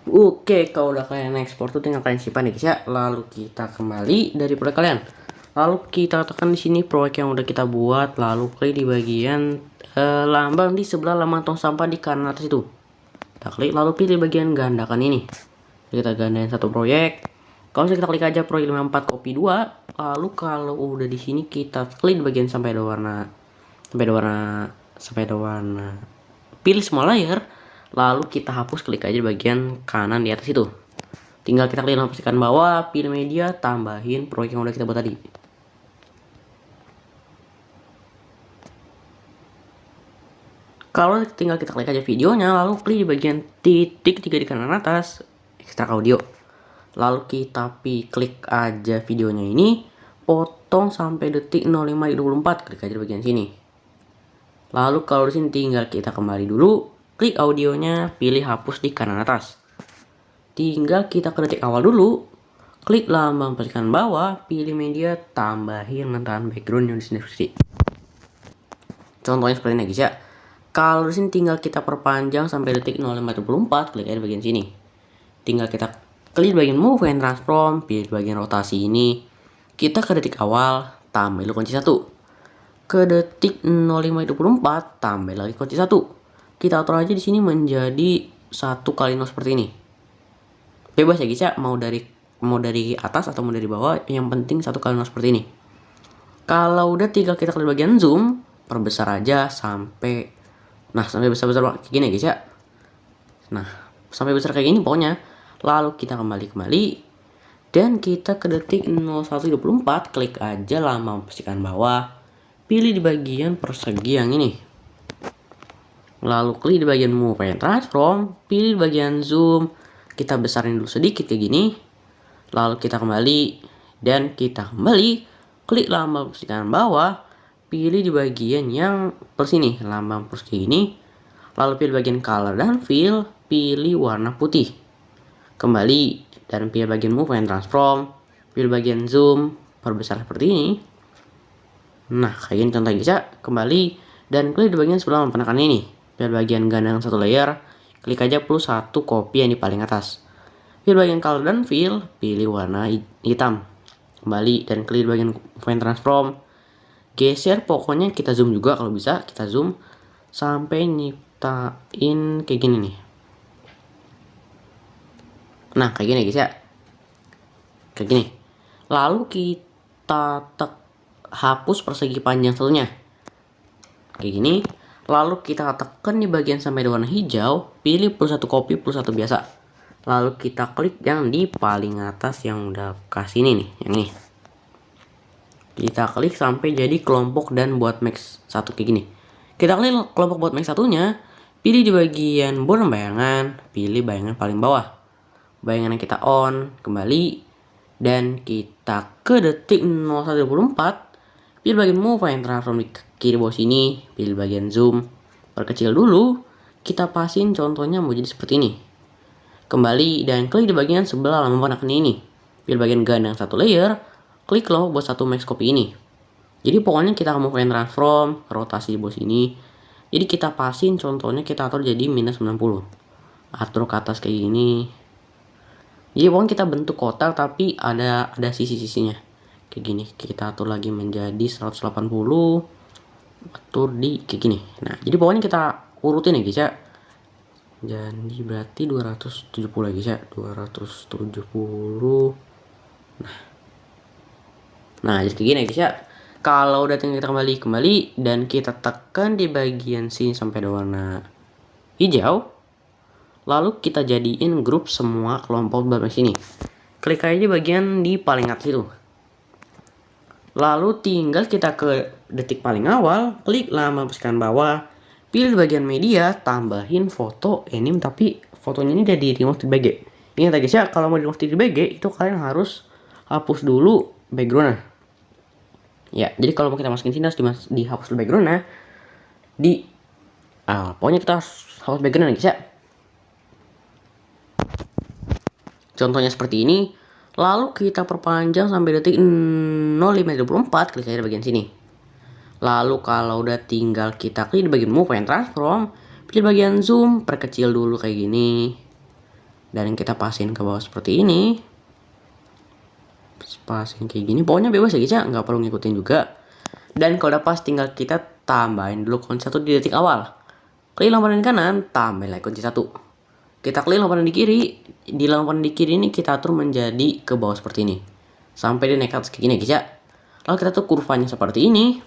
Oke, kalau udah kalian ekspor tuh tinggal kalian simpan ya guys ya. Lalu kita kembali dari proyek kalian. Lalu kita tekan di sini proyek yang udah kita buat. Lalu klik di bagian lambang di sebelah lambang tong sampah di kanan atas itu. Kita klik lalu pilih bagian gandakan ini. Kita gandain satu proyek. Kalau kita klik aja proyek 54 copy 2. Lalu kalau udah di sini kita klik di bagian sampai ada warna pilih semua layer. Lalu kita hapus, klik aja di bagian kanan di atas itu. Tinggal kita klik hapuskan bawah, pilih media, tambahin proyek yang udah kita buat tadi. Kalau tinggal kita klik aja videonya, lalu klik di bagian titik 3 di kanan atas, ekstrak audio. Lalu kita klik aja videonya ini, potong sampai detik 05.24, klik aja di bagian sini. Lalu kalau di sini tinggal kita kembali dulu, klik audionya, pilih hapus di kanan atas. Tinggal kita ke detik awal dulu, klik lambang posisikan bawah, pilih media, tambahin mentahan background yang di sini. Contohnya seperti ini guys ya. Kalau di sini tinggal kita perpanjang sampai detik 05.24, klik aja di bagian sini. Tinggal kita klik bagian move and transform, pilih bagian rotasi ini. Kita ke detik awal, tambah dulu kunci 1. Ke detik 05.24, tambah lagi kunci 1. Kita atur aja di sini menjadi 1 kali 0 seperti ini. Bebas ya guys ya, mau dari atas atau mau dari bawah, yang penting 1 kali 0 seperti ini. Kalau udah tinggal kita klik bagian zoom, perbesar aja sampai besar-besar kayak gini guys ya. Nah, sampai besar kayak gini pokoknya. Lalu kita kembali dan kita ke detik 01.24, klik aja lambang posisikan bawah, pilih di bagian persegi yang ini. Lalu klik di bagian move and transform, pilih di bagian zoom, kita besarin dulu sedikit kayak gini. Lalu kita kembali dan kita klik lambang posisikan bawah, pilih di bagian yang plus ini, lambang plus kayak gini. Lalu pilih bagian color dan fill, pilih warna putih. Kembali dan pilih bagian move and transform, pilih bagian zoom, perbesar seperti ini. Nah, kayak gini contohnya guys ya. Kembali dan klik di bagian sebelah penekan ini. Pilih bagian gandang satu layer, klik aja plus 1 copy yang di paling atas. Pilih bagian color dan fill, pilih warna hitam. Kembali dan klik di bagian move and transform. Geser, pokoknya kita zoom juga kalau bisa, kita zoom sampai nyiptain kayak gini nih. Nah, kayak gini guys ya. Kayak gini. Lalu kita hapus persegi panjang satunya. Kayak gini. Lalu kita tekan di bagian sampai warna hijau, pilih plus 1 copy plus 1 biasa. Lalu kita klik yang di paling atas yang udah kasih ini nih, yang ini. Kita klik sampai jadi kelompok dan buat max 1 kayak gini. Kita klik kelompok buat max satunya, pilih di bagian border bayangan, pilih bayangan paling bawah. Bayangan yang kita on, kembali dan kita ke detik 01.24, pilih bagian move and transform di kiri bawah sini, pilih bagian zoom, perkecil dulu, kita pasin contohnya mau jadi seperti ini. Kembali dan klik di bagian sebelah lambang penekan ini, pilih bagian gandang satu layer, klik loh buat 1 max copy ini. Jadi pokoknya kita move and transform, rotasi di bawah sini. Jadi kita pasin contohnya kita atur jadi minus 90. Atur ke atas kayak gini. Jadi pokoknya kita bentuk kotak tapi ada sisi-sisinya. Kayak gini. Kita atur lagi menjadi 180. Atur di kayak gini. Nah, jadi pokoknya kita urutin ya guys ya. Jadi berarti 270 lagi ya, 270. Nah, jadi kayak gini guys ya. Kalau udah tinggal kita kembali dan kita tekan di bagian sini sampai ada warna hijau. Lalu kita jadiin grup semua kelompok dalam sini. Klik aja di bagian di paling atas itu. Lalu tinggal kita ke detik paling awal, klik lambang posisikan bawah, pilih bagian media, tambahin foto anime tapi fotonya ini udah di remove di BG. Ingat guys ya, kalau mau di remove di BG itu kalian harus hapus dulu backgroundnya. Ya, jadi kalau mau kita masukin sini harus dihapus backgroundnya. Pokoknya kita harus hapus backgroundnya guys ya. Contohnya seperti ini. Lalu kita perpanjang sampai detik 05.24, klik aja di bagian sini. Lalu kalau udah tinggal kita klik di bagian move and transform, pilih bagian zoom, perkecil dulu kayak gini. Dan kita pasin ke bawah seperti ini. Pasin kayak gini, pokoknya bebas ya guys ya, nggak perlu ngikutin juga. Dan kalau udah pas tinggal kita tambahin dulu kunci 1 di detik awal. Klik lompatan di kanan, tambahin lagi kunci 1. Kita klik lompatan di kiri. Di lompatan di kiri ini kita atur menjadi ke bawah seperti ini. Sampai dia naik ke atas kayak gini guys ya. Lalu kita tuh kurvanya seperti ini.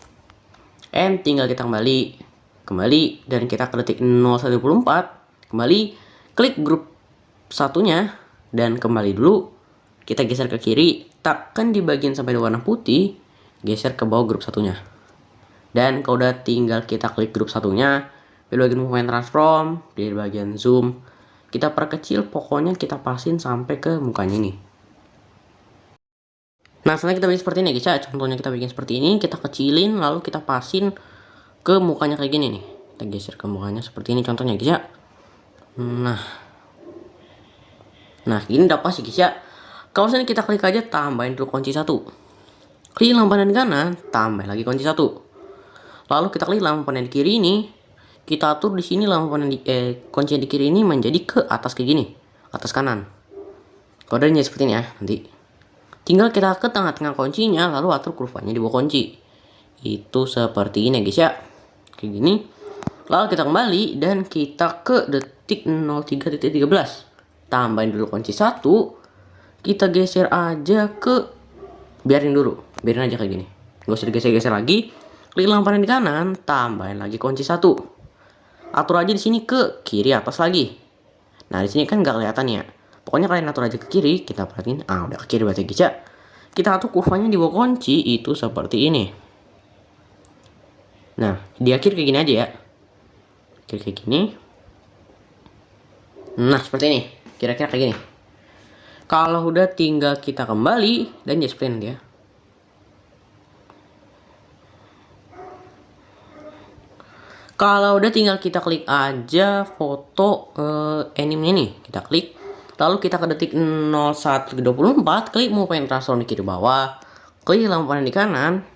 And tinggal kita kembali dan kita ke detik 0124. Kembali klik grup satunya dan kembali dulu. Kita geser ke kiri, tekan di bagian sampai warna putih, geser ke bawah grup satunya. Dan kalau udah tinggal kita klik grup satunya, pilih bagian movement transform, pilih bagian zoom, kita perkecil, pokoknya kita pasin sampai ke mukanya ini. Nah setelah kita bikin seperti ini guys ya, contohnya kita bikin seperti ini, kita kecilin lalu kita pasin ke mukanya kayak gini nih. Kita geser ke mukanya seperti ini contohnya guys ya. Nah gini udah pas sih guys ya. Kalau misalnya kita klik aja, tambahin dulu kunci 1. Klik lompatan kanan, tambah lagi kunci 1. Lalu kita klik lompatan di kiri ini, kita atur di sini lompatan di kunci di kiri ini menjadi ke atas kayak gini, atas kanan. Kodenya seperti ini ya, nanti. Tinggal kita ke tengah-tengah kuncinya, lalu atur kurvanya di bawah kunci. Itu seperti ini guys ya, kayak gini. Lalu kita kembali dan kita ke detik 03.13. Tambahin dulu kunci 1. Kita geser aja ke, biarin aja kayak gini, gak usah digeser-geser lagi. Klik lompatan di kanan, tambahin lagi kunci 1. Atur aja di sini ke kiri atas lagi. Nah di sini kan nggak kelihatan ya, pokoknya kalian atur aja ke kiri. Kita perhatiin, udah ke kiri berarti guys ya. Kita atur kurvanya di bawah kunci itu seperti ini. Nah di akhir kayak gini aja ya, kayak gini. Nah seperti ini, kira-kira kayak gini. Kalau udah tinggal kita kembali dan just print ya. Kalau udah tinggal kita klik aja foto anime nih, kita klik. Lalu kita ke detik 01.24, klik movement transform di kiri bawah, klik lompatan di kanan,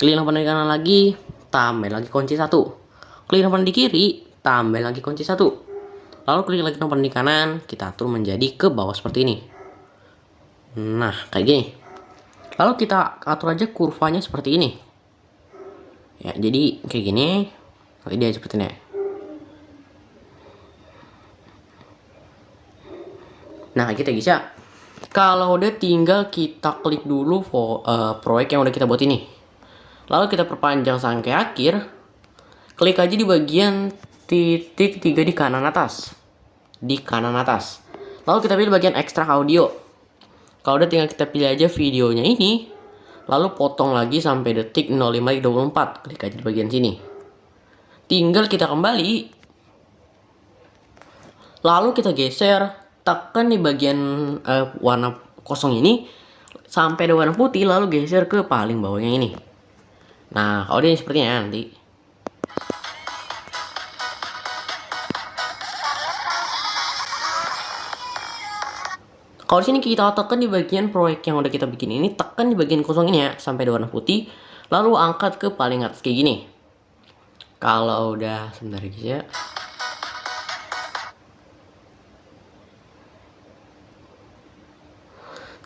klik lompatan di kanan lagi, tambah lagi kunci 1. Klik lompatan di kiri, tambah lagi kunci 1. Lalu klik lagi lompatan di kanan, kita atur menjadi ke bawah seperti ini. Nah kayak gini. Lalu kita atur aja kurvanya seperti ini ya, jadi kayak gini. Dia seperti ini. Nah kita guys ya. Kalau udah tinggal kita klik dulu proyek yang udah kita buat ini. Lalu kita perpanjang sampai akhir. Klik aja di bagian titik 3 di kanan atas. Lalu kita pilih bagian ekstrak audio. Kalau udah tinggal kita pilih aja videonya ini. Lalu potong lagi sampai detik 05.24. Klik aja di bagian sini. Tinggal kita kembali. Lalu kita geser. Tekan di bagian warna kosong ini sampai ada warna putih, lalu geser ke paling bawahnya ini. Nah kalau dia sepertinya nanti. Kalau di sini kita tekan di bagian proyek yang udah kita bikin ini, tekan di bagian kosong ini ya sampai ada warna putih, lalu angkat ke paling atas kayak gini. Kalau udah, sebentar guys ya.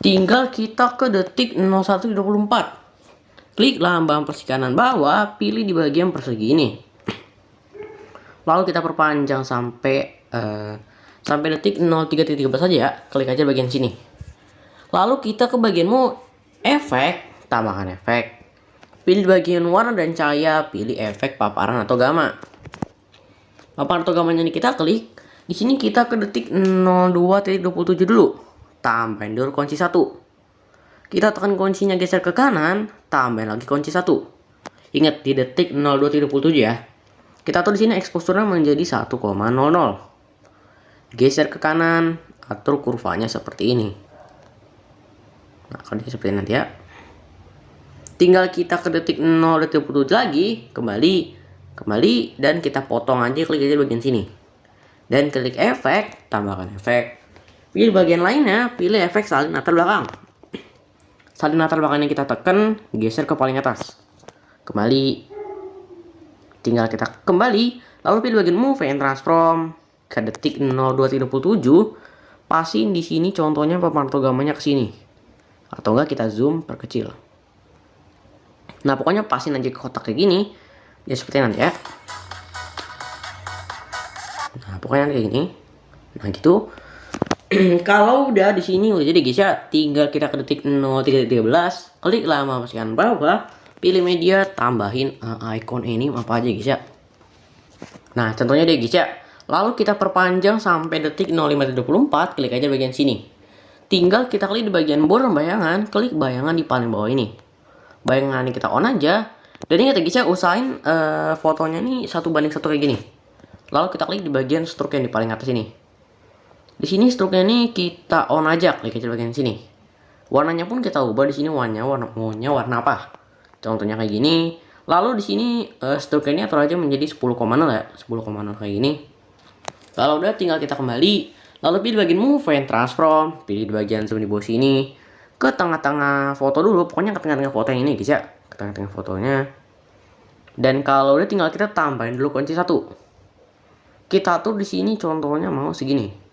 Tinggal kita ke detik 01.24. Klik lambang persegi kanan bawah, pilih di bagian persegi ini. Lalu kita perpanjang sampai detik 03.13 saja ya. Klik aja bagian sini. Lalu kita ke bagian efek, tambahkan efek. Pilih bagian warna dan cahaya, pilih efek paparan atau gamma. Paparan atau gamanya ini kita klik. Di sini kita ke detik 02.27 dulu. Tambahin dulu kunci 1. Kita tekan kuncinya geser ke kanan, tambahin lagi kunci 1. Ingat di detik 02.27 ya. Kita atur di sini exposure-nya menjadi 1,00. Geser ke kanan, atur kurvanya seperti ini. Nah, kalau seperti ini nanti ya. Tinggal kita ke detik 0.27 lagi, kembali dan kita potong aja, klik aja bagian sini. Dan klik efek, tambahkan efek. Pilih bagian lainnya, pilih efek salin latar belakang. Salin latar belakangnya kita tekan, geser ke paling atas. Kembali. Tinggal kita kembali, lalu pilih bagian move and transform ke detik 02.37. pasin di sini contohnya pemantau gambarnya ke sini. Atau enggak kita zoom perkecil. Nah, pokoknya pasin aja ke kotak kayak gini. Ya seperti nanti ya. Nah, pokoknya kayak gini. Nah, gitu. Kalau udah di sini udah jadi guys ya, tinggal kita ke detik 0313, klik lama masukkan bawah, pilih media, tambahin icon ini apa aja guys ya. Nah, contohnya deh guys ya. Lalu kita perpanjang sampai detik 0524, klik aja bagian sini. Tinggal kita klik di bagian border bayangan, klik bayangan di paling bawah ini. Bayangan ini kita on aja. Dan ingat ya guys ya, usahain fotonya nih 1:1 kayak gini. Lalu kita klik di bagian stroke yang di paling atas ini. Di sini struknya ini kita on aja, klik aja bagian sini. Warnanya pun kita ubah di sini warna apa. Contohnya kayak gini. Lalu di sini struknya ini atur aja menjadi 10,0 ya, 10,0 kayak gini. Kalau udah tinggal kita kembali, lalu pilih bagian move and transform, pilih di bagian zoom di bawah sini. Ke tengah-tengah foto dulu, pokoknya ke tengah-tengah foto yang ini guys ya, ke tengah-tengah fotonya. Dan kalau udah tinggal kita tambahin dulu kunci 1. Kita atur di sini contohnya mau segini.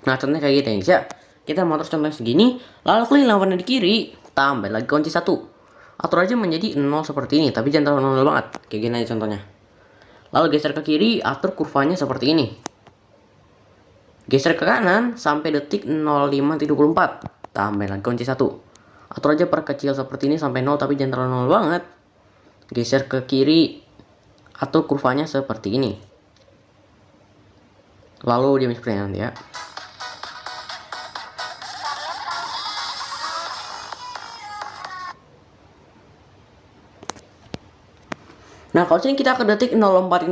Nah, contohnya kayak gitu ya guys ya. Kita mau terus contohnya segini, lalu klik warna di kiri, tambah lagi kunci 1. Atur aja menjadi 0 seperti ini, tapi jangan terlalu 0 banget. Kayak gini aja contohnya. Lalu geser ke kiri, atur kurvanya seperti ini. Geser ke kanan sampai detik 0534, tambah lagi kunci 1. Atur aja perkecil seperti ini sampai 0, tapi jangan terlalu 0 banget. Geser ke kiri, atur kurvanya seperti ini. Lalu diam seperti nanti ya. Nah, kalau sini kita ke detik 04.04,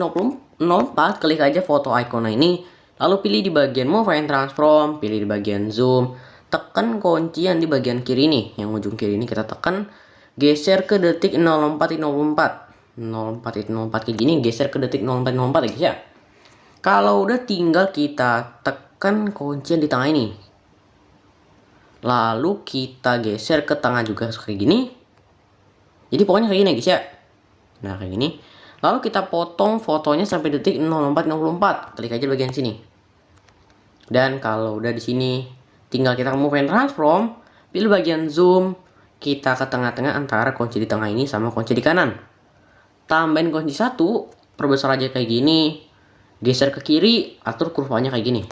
klik aja foto icon ini, lalu pilih di bagian move and transform, pilih di bagian zoom, tekan kunci yang di bagian kiri nih, yang ujung kiri ini kita tekan, geser ke detik 04.04 kayak gini, geser ke detik 04.04 ya guys ya. Kalau udah tinggal kita tekan kunci yang di tengah ini, lalu kita geser ke tengah juga kayak gini. Jadi pokoknya kayak gini guys ya. Nah, kayak gini. Lalu kita potong fotonya sampai detik 04.04. Klik aja bagian sini. Dan kalau udah di sini, tinggal kita move and transform, pilih bagian zoom, kita ke tengah-tengah antara kunci di tengah ini sama kunci di kanan. Tambahin kunci 1, perbesar aja kayak gini. Geser ke kiri, atur kurvanya kayak gini.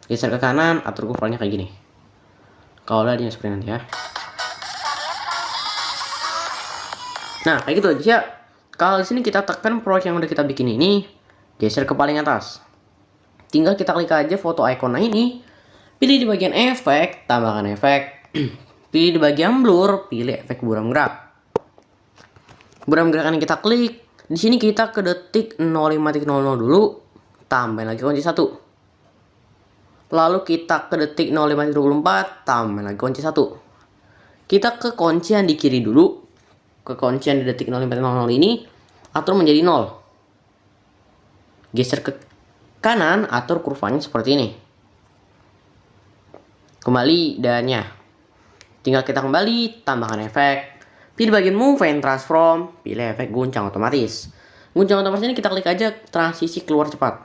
Geser ke kanan, atur kurvanya kayak gini. Kalau udah dia seperti nanti ya. Nah, kayak gitu aja ya. Kalau di sini kita tekan proyek yang udah kita bikin ini, geser ke paling atas. Tinggal kita klik aja foto icon ini, pilih di bagian efek, tambahkan efek. Pilih di bagian blur, pilih efek buram gerak. Buram gerakan yang kita klik, di sini kita ke detik 05.00 dulu, tambah lagi kunci 1. Lalu kita ke detik 05.24, tambah lagi kunci 1. Kita ke kunci yang di kiri dulu, ke kuncian di detik 05.00 ini, atur menjadi 0. Geser ke kanan, atur kurvanya seperti ini. Kembali dan ya. Tinggal kita kembali, tambahkan efek. Pilih bagian move and transform, pilih efek guncang otomatis. Guncang otomatis ini kita klik aja transisi keluar cepat.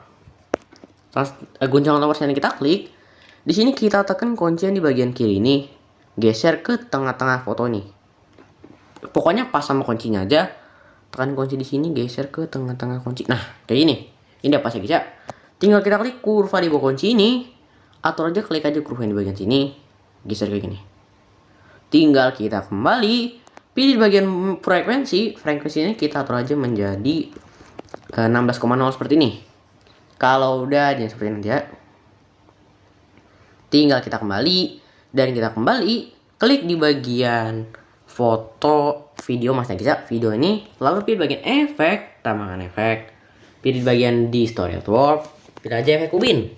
Guncang otomatis ini kita klik. Di sini kita tekan kunci yang di bagian kiri ini, geser ke tengah-tengah foto ini. Pokoknya pas sama kuncinya aja. Tekan kunci di sini, geser ke tengah-tengah kunci. Nah, kayak gini. Ini udah pas ya guys ya. Tinggal kita klik kurva di bawah kunci ini. Atur aja, klik aja kurva yang di bagian sini. Geser kayak gini. Tinggal kita kembali. Pilih di bagian frekuensi. Frekuensinya kita atur aja menjadi 16,0 seperti ini. Kalau udah jadi seperti ini ya. Tinggal kita kembali. Dan kita kembali. Klik di bagian foto video mas guys, video ini, lalu pilih bagian efek, tambahkan efek, pilih bagian di story artwork, pilih aja efek ubin.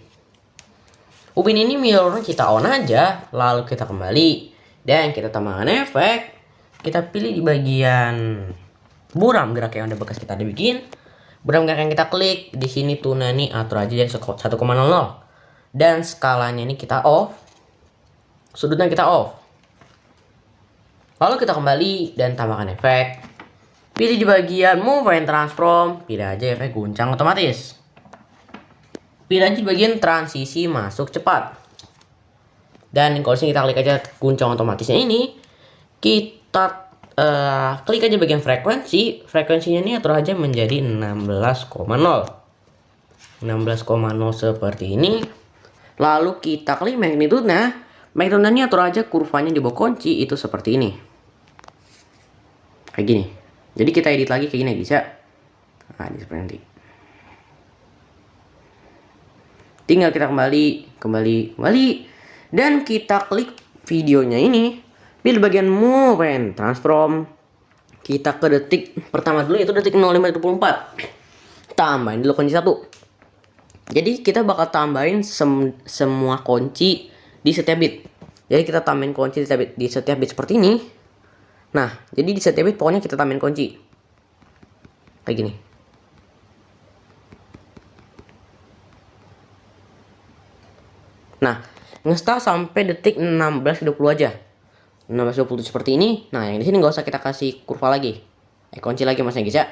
Ubin ini mirrornya kita on aja, lalu kita kembali dan kita tambahkan efek, kita pilih di bagian buram gerak yang udah bekas kita bikin, buram gerak yang kita klik di sini tuh nih, atur aja jadi 1,00 dan skalanya ini kita off, sudutnya kita off. Lalu kita kembali dan tambahkan efek. Pilih di bagian move and transform, pilih aja efek guncang otomatis. pilih aja di bagian transisi masuk cepat. Dan kalau sini kita klik aja guncang otomatisnya ini, kita klik aja bagian frekuensi. Frekuensinya ini atur aja menjadi 16,0. 16,0 seperti ini. Lalu kita klik magnitude. Nah, magnitude ini atur aja kurvanya di bawah kunci itu seperti ini. Kayak gini. Jadi kita edit lagi kayak gini guys ya. Nah, ini seperti nanti. Tinggal kita kembali dan kita klik videonya ini, pilih bagian move and transform. Kita ke detik pertama dulu, yaitu detik 0524. Tambahin dulu kunci 1. Jadi kita bakal tambahin semua kunci di setiap bit. Jadi kita tambahin kunci di setiap bit seperti ini. Nah, jadi di setiap bit pokoknya kita tambahin kunci kayak gini. Nah, nge-start sampai detik 16.20 aja. 16.20 seperti ini. Nah, yang di sini nggak usah kita kasih kurva lagi. Kunci lagi maksudnya guys ya.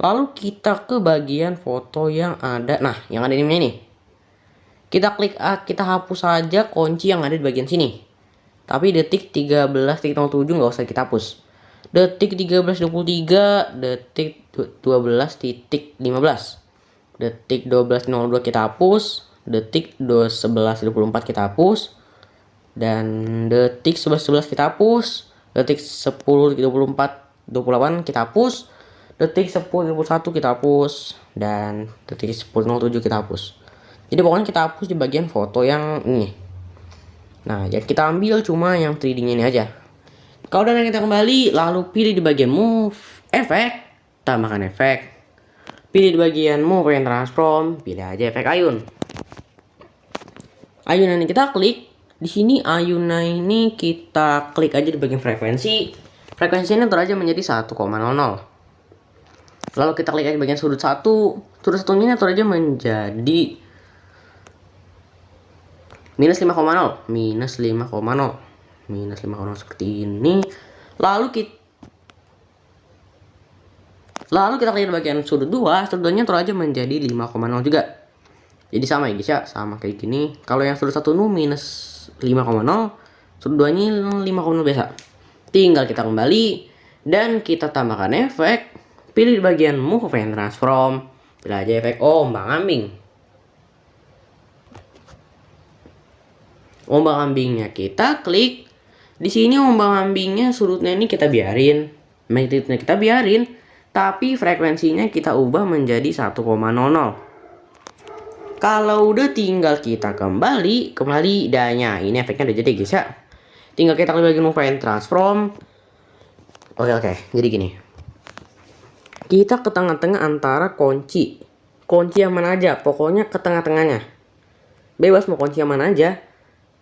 Lalu kita ke bagian foto yang ada. Nah, yang ada ini. Kita klik kita hapus saja kunci yang ada di bagian sini. Tapi detik 13.07 nggak usah kita hapus. Detik 13.23, detik 12.15. Detik 12.02 kita hapus. Detik 11.24 kita hapus, dan detik 11.11 kita hapus, detik 10.34.28 kita hapus, detik 10.21 kita hapus, dan detik 10.07 kita hapus. Jadi pokoknya kita hapus di bagian foto yang ini. Nah, yang kita ambil cuma yang 3D nya ini aja. Kalau udah kita kembali, lalu pilih di bagian move, efek, tambahkan efek. Pilih di bagian move and transform, pilih aja efek ayun. Ayunan ini kita klik. Di sini ayunan ini kita klik aja di bagian frekuensi. Frekuensinya atur aja menjadi 1,00. Lalu kita klik aja di bagian sudut 1. Sudut 1 ini atur aja menjadi minus 5,0. Minus 5,0 seperti ini. Lalu kita klik di bagian sudut 2. Sudut 2 nya atur aja menjadi 5,0 juga. Jadi sama ya guys ya, sama kayak gini. Kalau yang sudut 1 nu minus 5,0, sudut 2 nya 5,0 biasa. Tinggal kita kembali dan kita tambahkan efek. Pilih di bagian move and transform. Pilih aja efek ombang-ambing. Ombang-ambingnya kita klik. Di sini ombang-ambingnya sudutnya ini kita biarin, magnitude-nya kita biarin, tapi frekuensinya kita ubah menjadi 1,00. Kalau udah tinggal kita kembali dannya. Ini efeknya udah jadi guys ya. Tinggal kita klik bagian move and transform. Oke. Jadi gini. Kita ke tengah-tengah antara kunci. Kunci yang mana aja, pokoknya ke tengah-tengahnya. Bebas mau kunci yang mana aja,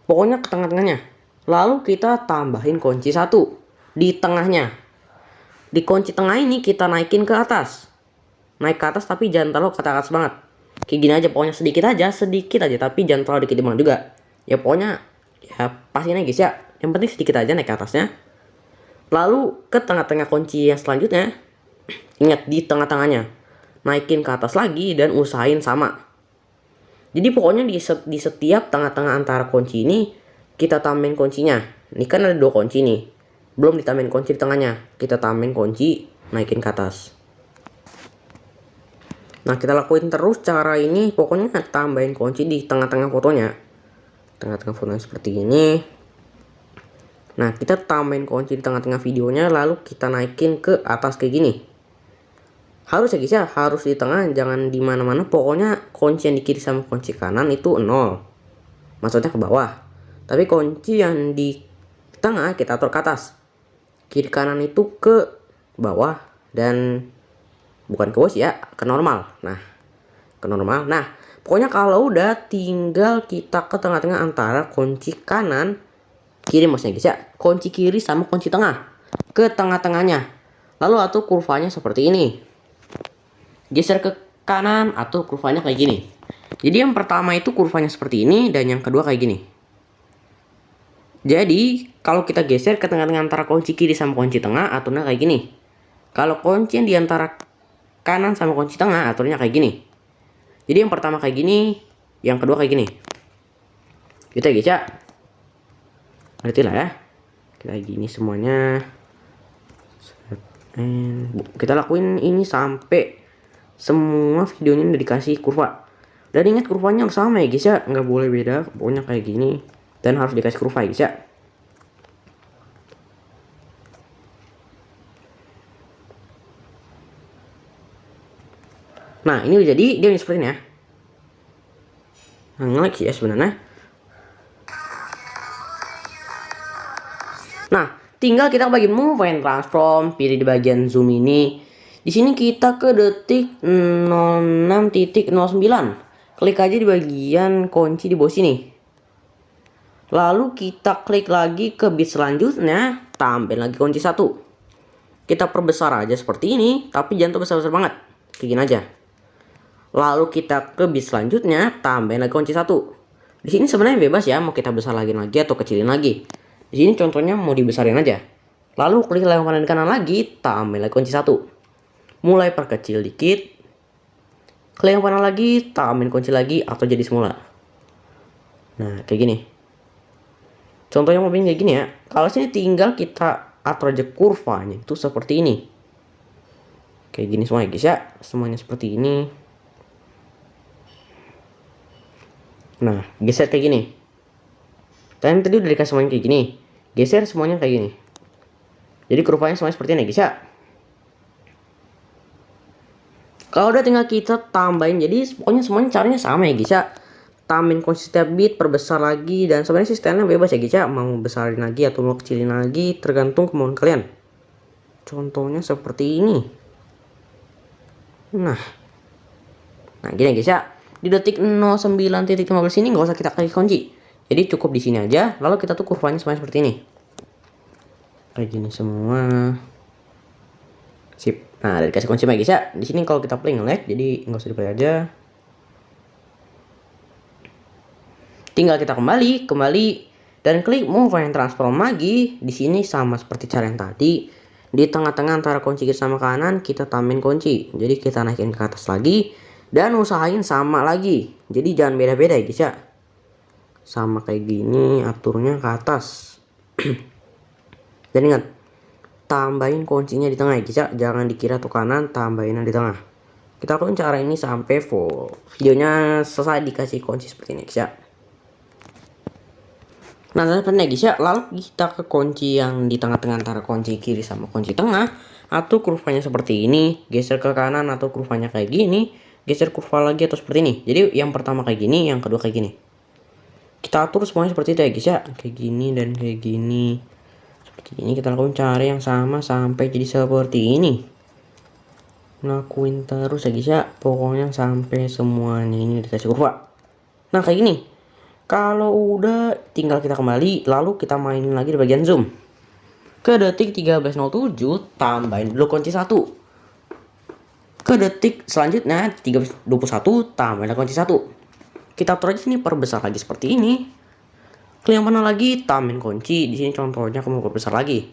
pokoknya ke tengah-tengahnya. Lalu kita tambahin kunci 1 di tengahnya. Di kunci tengah ini kita naikin ke atas. Naik ke atas tapi jangan terlalu ke atas banget. Kayak gini aja, pokoknya sedikit aja, tapi jangan terlalu dikit banget juga. Ya pokoknya ya pasin aja guys ya. Yang penting sedikit aja naik ke atasnya. Lalu ke tengah-tengah kunci yang selanjutnya. Ingat di tengah-tengahnya. Naikin ke atas lagi dan usahain sama. Jadi pokoknya di setiap tengah-tengah antara kunci ini kita tambahin kuncinya. Ini kan ada 2 kunci nih. Belum ditambahin kunci di tengahnya. Kita tambahin kunci, naikin ke atas. Nah, kita lakuin terus cara ini, pokoknya tambahin kunci di tengah-tengah fotonya. Tengah-tengah fotonya seperti ini. Nah, kita tambahin kunci di tengah-tengah videonya, lalu kita naikin ke atas kayak gini. Harus ya guys ya, harus di tengah, jangan di mana-mana. Pokoknya kunci yang di kiri sama kunci kanan itu 0. Maksudnya ke bawah. Tapi kunci yang di tengah kita atur ke atas. Kiri kanan itu ke bawah dan bukan ke bawah ya, ke normal. Nah, ke normal. Nah, pokoknya kalau udah tinggal kita ke tengah-tengah antara kunci kanan kiri maksudnya guys ya. Kunci kiri sama kunci tengah. Ke tengah-tengahnya. Lalu atur kurvanya seperti ini. Geser ke kanan, atur kurvanya kayak gini. Jadi yang pertama itu kurvanya seperti ini dan yang kedua kayak gini. Jadi kalau kita geser ke tengah-tengah antara kunci kiri sama kunci tengah, aturnya kayak gini. Kalau kunci yang di antara kanan sama kunci tengah, aturnya kayak gini. Jadi yang pertama kayak gini, Yang kedua kayak gini. Gitu ya guys ya. Ngerti lah ya. Kayak gini semuanya. Kita lakuin ini sampai semua videonya udah dikasih kurva. Dan ingat kurvanya harus sama ya guys ya, nggak boleh beda. Pokoknya kayak gini dan harus dikasih kurva ya guys ya. Nah ini udah jadi, dia seperti ini ya. Nah, nge-lag sih ya sebenarnya. Nah, tinggal kita bagi move and transform, pilih di bagian zoom ini. Di sini kita ke detik 06.09. Klik aja di bagian kunci di bawah sini. Lalu kita klik lagi ke bit selanjutnya, tambah lagi kunci 1. Kita perbesar aja seperti ini, tapi jangan besar-besar banget. Kayak gini aja. Lalu kita ke bit selanjutnya, tambahin lagi kunci 1. Di sini sebenarnya bebas ya, mau kita besar lagi atau kecilin lagi. Di sini contohnya mau dibesarin aja. Lalu klik yang kanan kanan lagi, tambah lagi kunci 1. Mulai perkecil dikit. Klik yang kanan lagi, tambahin kunci lagi atau jadi semula. Nah, kayak gini. Contohnya mau kayak gini ya. Kalau sini tinggal kita atur aja kurvanya itu seperti ini. Kayak gini semuanya guys ya. Semuanya seperti ini. Nah, geser kayak gini. Tadi udah dikasih semuanya kayak gini. Geser semuanya kayak gini. Jadi kurvanya semuanya seperti ini guys ya. Kalau udah tinggal kita tambahin. Jadi pokoknya semuanya caranya sama ya guys ya. Tambahin kunci setiap bit, perbesar lagi. Dan sebenarnya sistemnya bebas ya guys ya. Mau besarin lagi atau mau kecilin lagi, tergantung kemauan kalian. Contohnya seperti ini. Nah gini guys ya. Di detik 09.15 ini nggak usah kita klik kunci. Jadi cukup di sini aja. Lalu kita tuh kurvanya semuanya seperti ini. Kayak gini semua. Sip. Nah, dari kasih kunci guys ya. Di sini kalau kita play nge-lag, jadi nggak usah di play aja. Tinggal kita kembali dan klik move and transform lagi. Di sini sama seperti cara yang tadi. Di tengah-tengah antara kunci kiri sama kanan kita tambahin kunci. Jadi kita naikin ke atas lagi dan usahain sama lagi. Jadi jangan beda-beda ya guys ya. Sama kayak gini aturnya ke atas. Dan ingat, tambahin kuncinya di tengah ya guys ya. Jangan di kiri atau kanan, tambahinnya di tengah. Kita lakukan cara ini sampai full. Videonya selesai dikasih kunci seperti ini guys ya. Nah seperti guys ya. Lalu kita ke kunci yang di tengah-tengah antara kunci kiri sama kunci tengah. Atau kurvanya seperti ini. Geser ke kanan atau kurvanya kayak gini. Geser kurva lagi atau seperti ini. Jadi yang pertama kayak gini, yang kedua kayak gini. Kita atur semuanya seperti itu ya guys ya. Kayak gini dan kayak gini. Seperti ini kita lakukan cara yang sama sampai jadi seperti ini. Lakuin terus ya guys ya. Pokoknya sampai semuanya ini dikasih kurva. Nah kayak gini. Kalau udah tinggal kita kembali. Lalu kita mainin lagi di bagian zoom. Ke detik 13.07 tambahin dulu kunci 1. Ke detik selanjutnya 13.21 tambahin kunci 1. Kita atur aja sini perbesar lagi seperti ini. Klik yang mana lagi tambahin kunci. Di sini contohnya kamu perbesar lagi.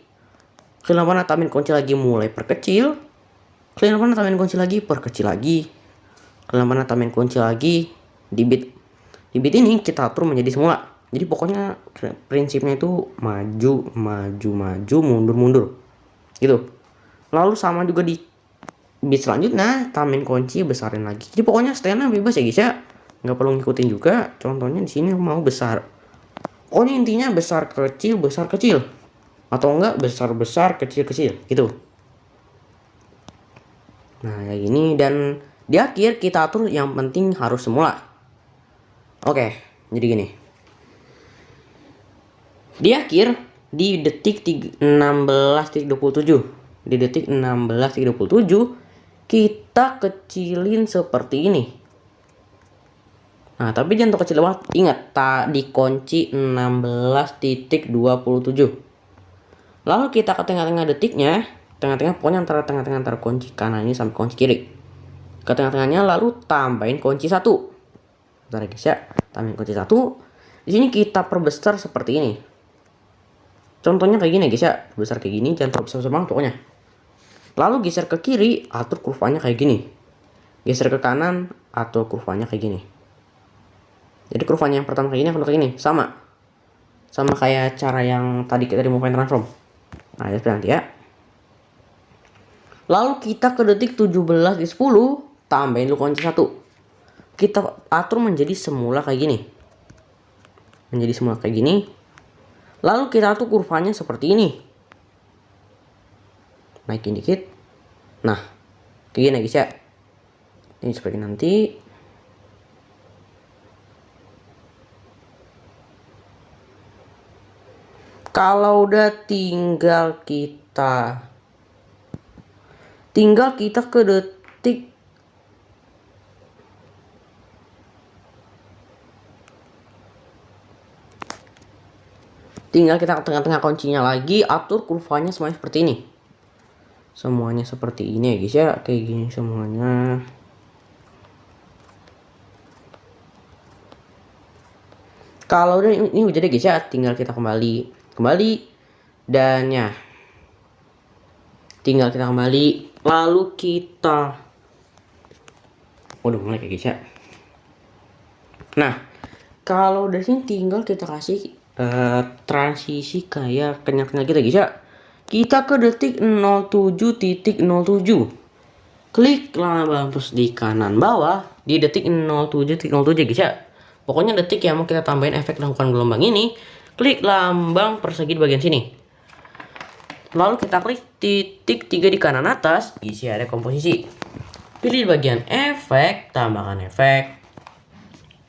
Klik yang mana tambahin kunci lagi mulai perkecil. Klik yang mana tambahin kunci lagi perkecil lagi. Klik yang mana tambahin kunci lagi di bit. Di bit ini kita atur menjadi semula. Jadi pokoknya prinsipnya itu maju, mundur. Gitu. Lalu sama juga di bit selanjutnya tambahin kunci besarin lagi. Jadi pokoknya stylenya bebas ya guys ya. Nggak perlu ngikutin juga. Contohnya di sini mau besar. Pokoknya intinya besar kecil atau enggak besar kecil gitu. Nah kayak gini dan di akhir kita atur yang penting harus semula. Oke, jadi gini. Di akhir di detik 16.27. Di detik 16.27 kita kecilin seperti ini. Nah, tapi jangan kecil banget. Ingat, di kunci 16.27. Lalu kita ke tengah-tengah detiknya. Tengah-tengah pokoknya antara tengah-tengah antara kunci kanan ini sampai kunci kiri. Ke tengah-tengahnya lalu tambahin kunci 1. Bentar guys ya. Tambahin kunci 1. Di sini kita perbesar seperti ini. Contohnya kayak gini guys ya. Besar kayak gini, jangan terlalu besar banget pokoknya. Lalu geser ke kiri, atur kurvanya kayak gini. Geser ke kanan, atur kurvanya kayak gini. Jadi kurvanya yang pertama kayak gini akan kayak gini, sama kayak cara yang tadi kita di move and transform. Nah, ya nanti ya. Lalu kita ke detik 17 di 10, tambahin dulu kunci 1. Kita atur menjadi semula kayak gini. Menjadi semula kayak gini. Lalu kita atur kurvanya seperti ini. Naikin dikit. Nah, kayak gini guys ya. Ini seperti nanti. Kalau udah tinggal kita ke detik tinggal kita ke tengah-tengah kuncinya lagi, atur kurvanya semuanya seperti ini. Semuanya seperti ini ya guys ya, kayak gini semuanya. Kalau udah ini udah deh guys ya, tinggal kita kembali dan ya. Tinggal kita kembali, lalu kita udah mulai kayak guys ya. Nah, kalau udah sini tinggal kita kasih transisi kayak kenyal-kenyal kita guys ya. Kita ke detik 07.07. Klik lambang terus di kanan bawah di detik 07.07 guys ya. Pokoknya detik yang mau kita tambahin efek lakukan gelombang ini, klik lambang persegi di bagian sini. Lalu kita klik titik 3 di kanan atas, isi area komposisi. Pilih bagian efek, tambahkan efek.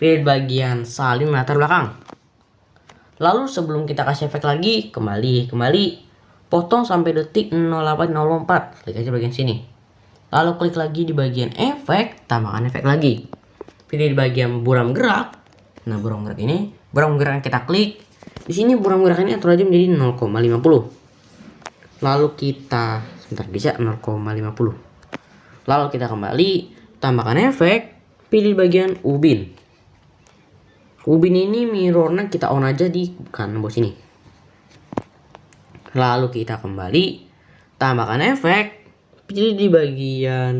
Pilih bagian salin latar belakang. Lalu sebelum kita kasih efek lagi, kembali. Potong sampai detik 0804. Klik aja bagian sini. Lalu klik lagi di bagian efek, tambahkan efek lagi. Pilih di bagian buram gerak. Nah, buram gerak ini, buram gerak yang kita klik. Di sini buram gerak ini atur aja menjadi 0,50. Lalu kita sebentar bisa 0,50. Lalu kita kembali, tambahkan efek, pilih bagian ubin. Ubin ini mirrornya kita on aja di kanan bawah sini. Lalu kita kembali, tambahkan efek, pilih di bagian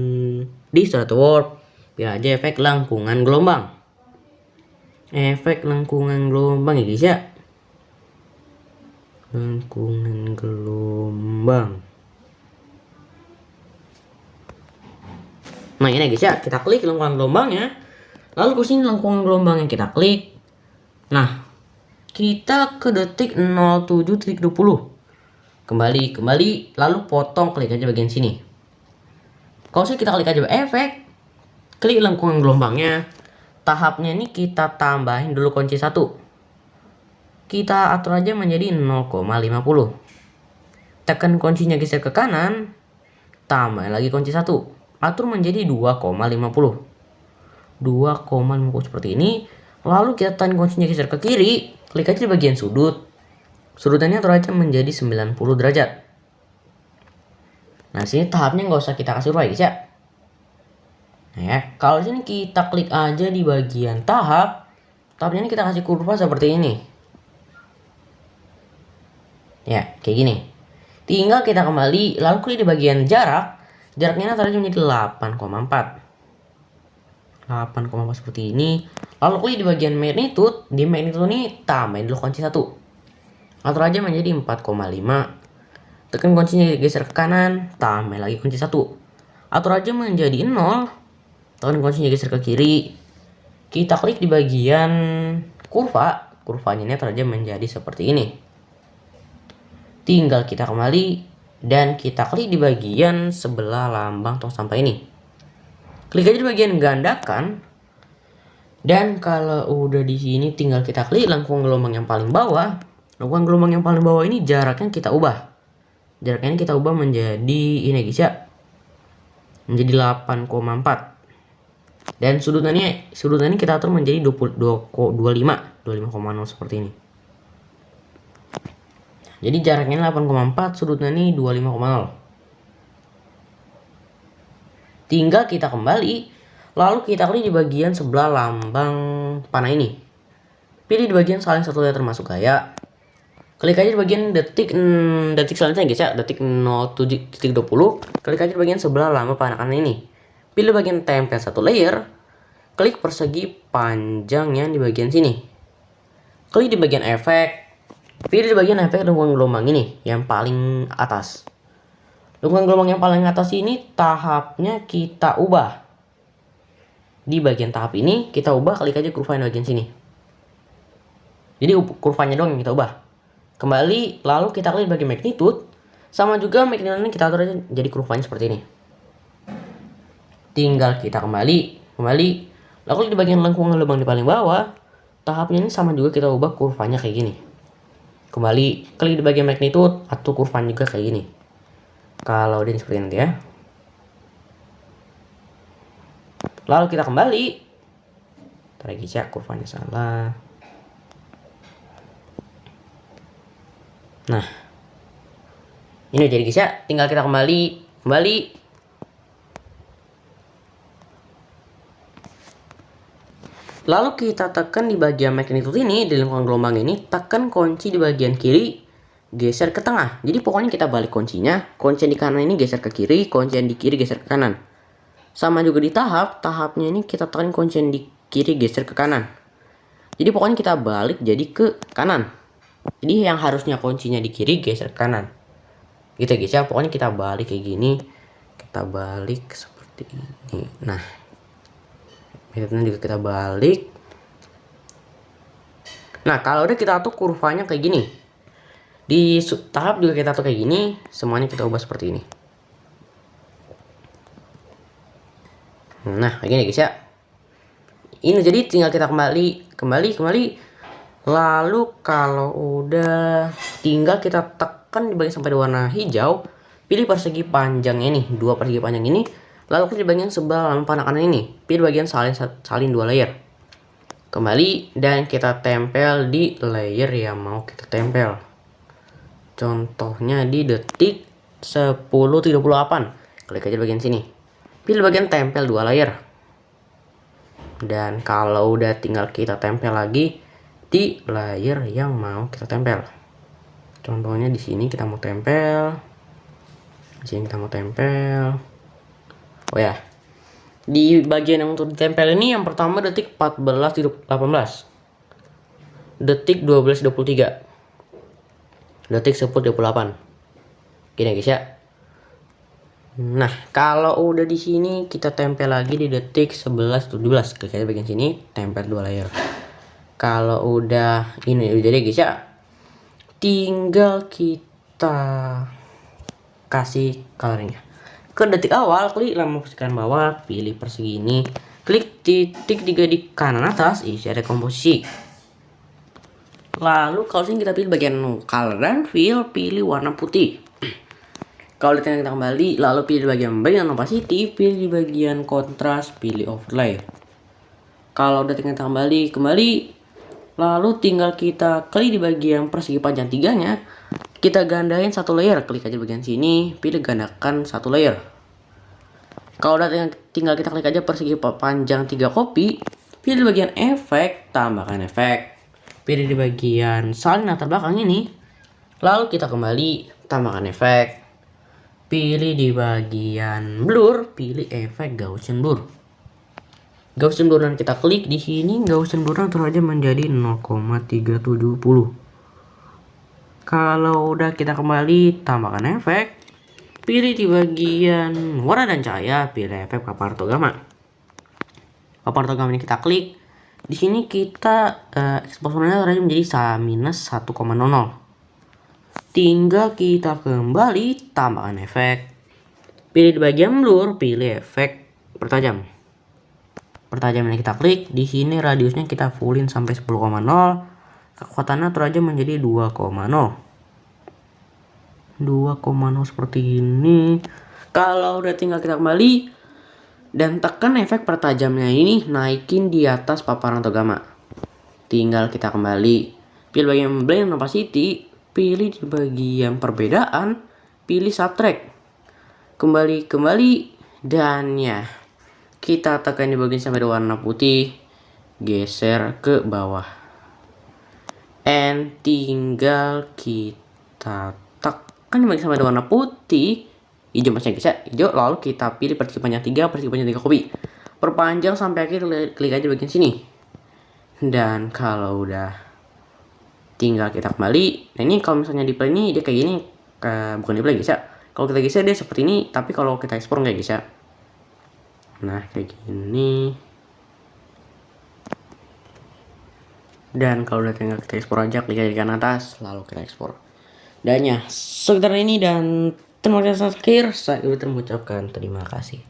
distort warp, pilih aja efek lengkungan gelombang. Efek lengkungan gelombang ya guys ya. Lengkungan gelombang. Nah ini guys ya, kita klik lengkungan gelombangnya. Lalu ke sini lengkungan gelombang yang kita klik. Nah, kita ke detik 07.20. Kembali, lalu potong, klik aja bagian sini. Kalau kita klik aja efek, klik lengkungan gelombangnya. Tahapnya ini kita tambahin dulu kunci 1. Kita atur aja menjadi 0,50. Tekan kuncinya geser ke kanan, tambah lagi kunci 1. Atur menjadi 2,50. 2,50 seperti ini. Lalu kita tekan kuncinya geser ke kiri, klik aja di bagian sudut. Sudutannya atur aja menjadi 90 derajat. Nah, sini tahapnya nggak usah kita kasih rubah guys ya. Nah ya, kalau sini kita klik aja di bagian tahapnya ini kita kasih kurva seperti ini. Ya, kayak gini. Tinggal kita kembali, lalu klik di bagian jaraknya atur aja menjadi 8,4 seperti ini. Lalu klik di bagian magnitude, di magnitude ini tambahin dulu kunci 1. Atur aja menjadi 4,5. Tekan kuncinya geser ke kanan, tambah lagi kunci 1. Atur aja menjadi 0. Tekan kuncinya geser ke kiri. Kita klik di bagian kurvanya ini atur aja menjadi seperti ini. Tinggal kita kembali dan kita klik di bagian sebelah lambang tong sampah ini. Klik aja di bagian gandakan. Dan kalau udah di sini tinggal kita klik lengkungan gelombang yang paling bawah. Lengkungan gelombang yang paling bawah ini jaraknya kita ubah. Jaraknya ini kita ubah menjadi ini guys ya. Menjadi 8,4. Dan sudutannya kita atur menjadi 25,0 seperti ini. Jadi jaraknya 8,4, sudutnya ini 25,0. Tinggal kita kembali, lalu kita klik di bagian sebelah lambang panah ini. Pilih di bagian saling satu letter masuk gaya. Klik aja di bagian detik selanjutnya guys ya, detik 07.20. Klik aja di bagian sebelah lambang panah kanan ini. Pilih bagian tempel satu layer. klik persegi panjang yang di bagian sini. Klik di bagian efek, pilih di bagian efek lengkungan gelombang ini yang paling atas. Lengkungan gelombang yang paling atas ini tahapnya kita ubah. Di bagian tahap ini kita ubah, klik aja kurva yang bagian sini. Jadi kurvanya doang yang kita ubah. Kembali, lalu kita klik bagian magnitude. Sama juga magnitude ini kita atur aja jadi kurvanya seperti ini. Tinggal kita kembali. Lalu di bagian lengkungan gelombang di paling bawah, tahapnya ini sama juga kita ubah kurvanya kayak gini. Kembali, klik di bagian magnitude, atur kurvanya juga kayak gini. Kalau ini seperti nanti ya. Lalu kita kembali. Ntar lagi ya, kurvanya salah. Nah, ini jadi guys ya, tinggal kita kembali. Lalu kita tekan di bagian magnitude ini, di lingkungan gelombang ini, tekan kunci di bagian kiri, geser ke tengah. Jadi pokoknya kita balik kuncinya, kunci yang di kanan ini geser ke kiri, kunci yang di kiri geser ke kanan. Sama juga di tahapnya ini kita tekan kunci yang di kiri geser ke kanan. Jadi pokoknya kita balik jadi ke kanan. Jadi yang harusnya kuncinya di kiri geser ke kanan. Gitu guys ya, pokoknya kita balik kayak gini. Kita balik seperti ini. Nah, metodenya juga kita balik. Nah, kalau udah kita atur kurvanya kayak gini. Di tahap juga kita atur kayak gini. Semuanya kita ubah seperti ini. Nah, kayak gini guys ya. Ini jadi tinggal kita kembali. Lalu kalau udah, tinggal kita tekan di bagian sampai di warna hijau. Pilih persegi panjang ini, 2 persegi panjang ini. Lalu klik di bagian sebelah panah kanan ini. Pilih bagian salin 2 layer. Kembali dan kita tempel di layer yang mau kita tempel. Contohnya di detik 10.38. Klik aja bagian sini. Pilih bagian tempel 2 layer. Dan kalau udah tinggal kita tempel lagi di layer yang mau kita tempel. Contohnya di sini kita mau tempel. Di sini kita mau tempel. Oh ya. Di bagian yang untuk ditempel ini yang pertama detik 14.18. Detik 12.23. Detik 10.28. Gini guys ya. Nah, kalau udah di sini kita tempel lagi di detik 11.17. Klik aja bagian sini, tempel 2 layer. Kalau udah ini udah jadi guys ya, tinggal kita kasih colornya. Ke detik awal, klik lama posisikan bawah, pilih persegi ini, klik titik 3 di kanan atas, isi ada komposisi. Lalu kalau sini kita pilih bagian color dan fill, pilih warna putih. Kalau kita kembali, lalu pilih bagian opacity, pilih di bagian kontras, pilih overlay. Kalau udah kita kembali, lalu tinggal kita klik di bagian persegi panjang 3-nya, kita gandain 1 layer, klik aja bagian sini, pilih gandakan 1 layer. Kalau udah tinggal kita klik aja persegi panjang 3 copy, pilih bagian efek, tambahkan efek. Pilih di bagian salin latar belakang ini, lalu kita kembali, tambahkan efek. Pilih di bagian blur, pilih efek Gaussian blur. Gaussian blur dan kita klik di sini, Gaussian blur atur aja menjadi 0,370. Kalau udah kita kembali, tambahkan efek. Pilih di bagian warna dan cahaya, pilih efek paparan ortogama. Paparan ortogama ini kita klik. Di sini kita eksposurnya atur aja menjadi minus 1,00. Tinggal kita kembali, tambahkan efek. Pilih di bagian blur, pilih efek pertajam. Pertajam ini kita klik. Di sini radiusnya kita fullin sampai 10,0. Kekuatannya atur aja menjadi 2,0. 2,0 seperti ini. Kalau udah tinggal kita kembali dan tekan efek pertajamnya ini, naikin di atas paparan ortogama. Tinggal kita kembali, pilih bagian blend opacity, pilih di bagian perbedaan, pilih subtract. Kembali dan ya, kita tekan di bagian sampai warna putih, geser ke bawah. And tinggal kita tekan di bagian sampai warna putih, hijau masih bisa hijau, lalu kita pilih persegi panjang 3 copy. perpanjang sampai akhir, klik aja bagian sini. Dan kalau udah tinggal kita kembali. Nah ini kalau misalnya di play ini dia kayak gini, bukan di play guys ya. Kalau kita geser dia seperti ini, tapi kalau kita ekspor nggak guys ya. Nah kayak gini. Dan kalau udah tinggal kita ekspor aja, klik aja di kanan atas, lalu kita ekspor. Dan ya, sekitar ini, dan terima kasih akhir. Saya mengucapkan terima kasih.